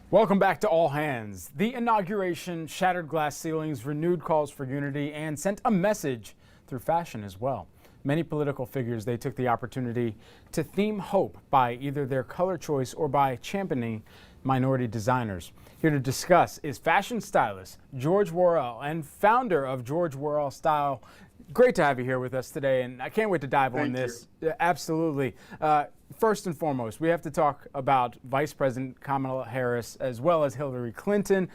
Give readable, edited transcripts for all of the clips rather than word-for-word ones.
Welcome back to All Hands. The inauguration shattered glass ceilings, renewed calls for unity, and sent a message through fashion as well. Many political figures, they took the opportunity to theme hope by either their color choice or by championing minority designers. Here to discuss is fashion stylist George Worrell and founder of George Worrell Style. Great to have you here with us today, and I can't wait to dive on this. Absolutely. First and foremost, we have to talk about Vice President Kamala Harris as well as Hillary Clinton.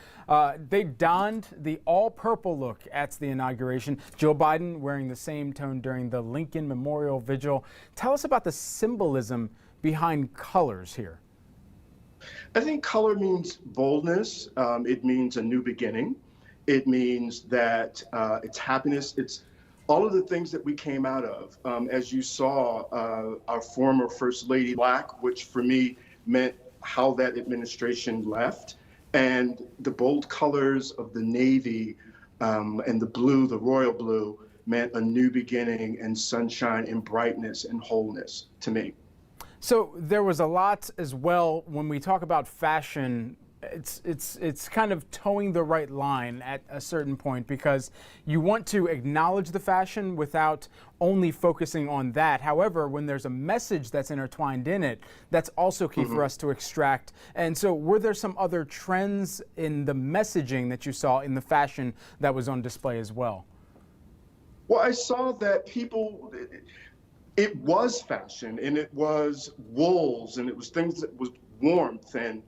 They donned the all-purple look at the inauguration. Joe Biden wearing the same tone during the Lincoln Memorial Vigil. Tell us about the symbolism behind colors here. I think color means boldness. It means a new beginning. It means that it's happiness. It's all of the things that we came out of. As you saw, our former First Lady Black, which for me meant how that administration left, and the bold colors of the Navy and the blue, the royal blue, meant a new beginning and sunshine and brightness and wholeness to me. So there was a lot as well when we talk about fashion. It's kind of towing the right line at a certain point, because you want to acknowledge the fashion without only focusing on that. However, when there's a message that's intertwined in it, that's also key for us to extract. And so were there some other trends in the messaging that you saw in the fashion that was on display as well? Well, I saw that people, it was fashion, and it was wools, and it was things that was warmth and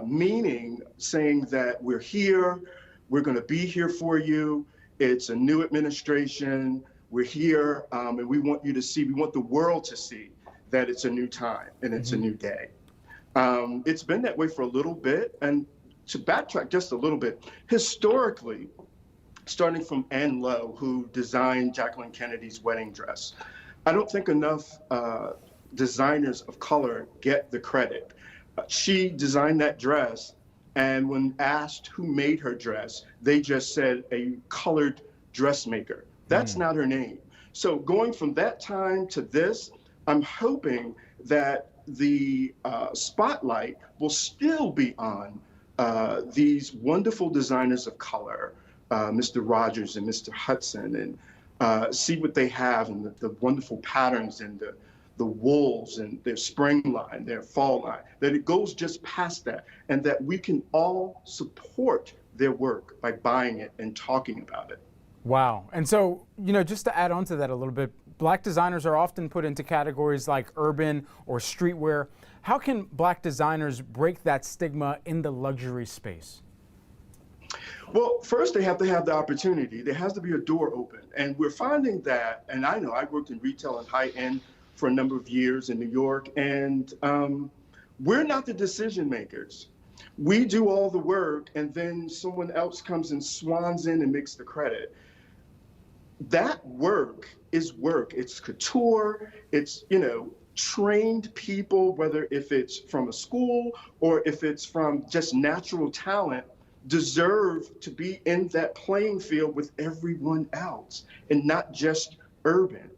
meaning, saying that we're here, we're going to be here for you. It's a new administration. We're here, and we want you to see, we want the world to see that it's a new time and it's a new day. It's been that way for a little bit. And to backtrack just a little bit, historically, starting from Anne Lowe, who designed Jacqueline Kennedy's wedding dress, I don't think enough designers of color get the credit. She designed that dress, and when asked who made her dress, they just said a colored dressmaker. That's not her name. So going from that time to this, I'm hoping that the spotlight will still be on these wonderful designers of color, Mr. Rogers and Mr. Hudson, and see what they have, and the wonderful patterns and the wools and their spring line, their fall line, that it goes just past that, and that we can all support their work by buying it and talking about it. Wow. And so, just to add on to that a little bit, Black designers are often put into categories like urban or streetwear. How can Black designers break that stigma in the luxury space? Well, first they have to have the opportunity. There has to be a door open. And we're finding that, and I know I worked in retail and high-end for a number of years in New York, and we're not the decision makers. We do all the work, and then someone else comes and swans in and makes the credit. That work is work. It's couture. It's, trained people, whether if it's from a school or if it's from just natural talent, deserve to be in that playing field with everyone else, and not just urban.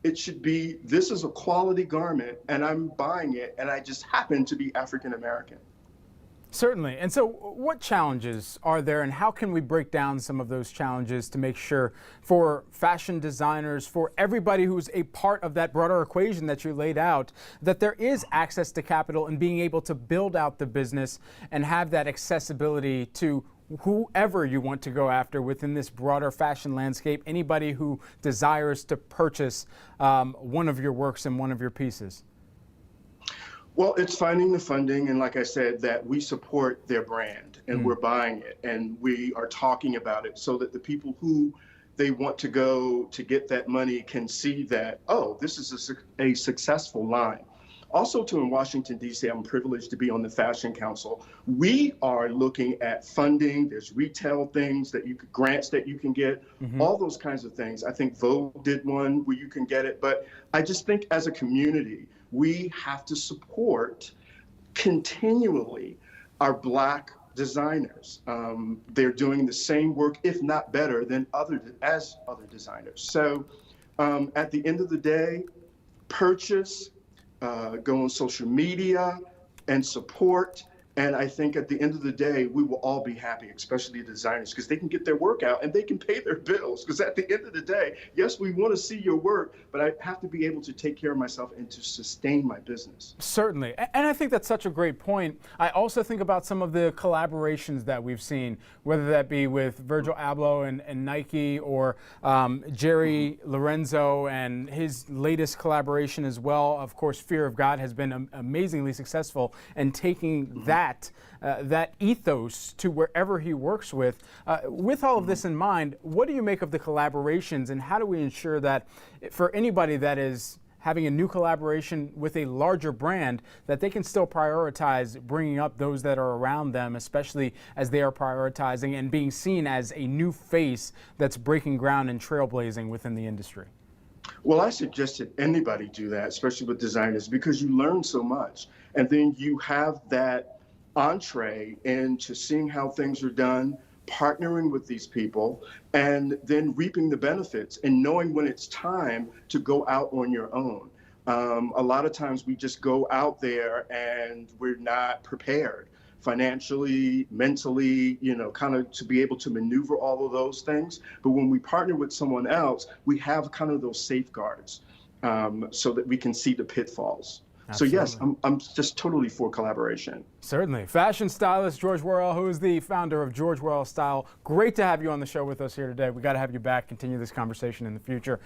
It should be, this is a quality garment and I'm buying it, and I just happen to be African American. Certainly. And so what challenges are there, and how can we break down some of those challenges to make sure for fashion designers, for everybody who's a part of that broader equation that you laid out, that there is access to capital and being able to build out the business and have that accessibility to whoever you want to go after within this broader fashion landscape, anybody who desires to purchase one of your works and one of your pieces? Well, it's finding the funding, and like I said, that we support their brand and we're buying it, and we are talking about it so that the people who they want to go to get that money can see that, oh, this is a successful line. Also, too, in Washington, D.C., I'm privileged to be on the Fashion Council. We are looking at funding. There's retail things that you could, grants that you can get, all those kinds of things. I think Vogue did one where you can get it. But I just think as a community, we have to support continually our Black designers. They're doing the same work, if not better, than other designers. So at the end of the day, purchase, go on social media and support, And I think at the end of the day, we will all be happy, especially designers, because they can get their work out and they can pay their bills. Because at the end of the day, yes, we want to see your work, but I have to be able to take care of myself and to sustain my business. Certainly. And I think that's such a great point. I also think about some of the collaborations that we've seen, whether that be with Virgil Abloh and Nike, or Jerry Lorenzo and his latest collaboration as well. Of course, Fear of God has been amazingly successful, and taking that ethos to wherever he works with. With all of this in mind, what do you make of the collaborations, and how do we ensure that for anybody that is having a new collaboration with a larger brand, that they can still prioritize bringing up those that are around them, especially as they are prioritizing and being seen as a new face that's breaking ground and trailblazing within the industry? Well, I suggest that anybody do that, especially with designers, because you learn so much. And then you have that entree into seeing how things are done, partnering with these people, and then reaping the benefits and knowing when it's time to go out on your own. A lot of times we just go out there and we're not prepared financially, mentally, kind of to be able to maneuver all of those things. But when we partner with someone else, we have kind of those safeguards so that we can see the pitfalls. Absolutely. So yes, I'm just totally for collaboration. Certainly. Fashion stylist George Worrell, who is the founder of George Worrell Style. Great to have you on the show with us here today. We got to have you back, continue this conversation in the future.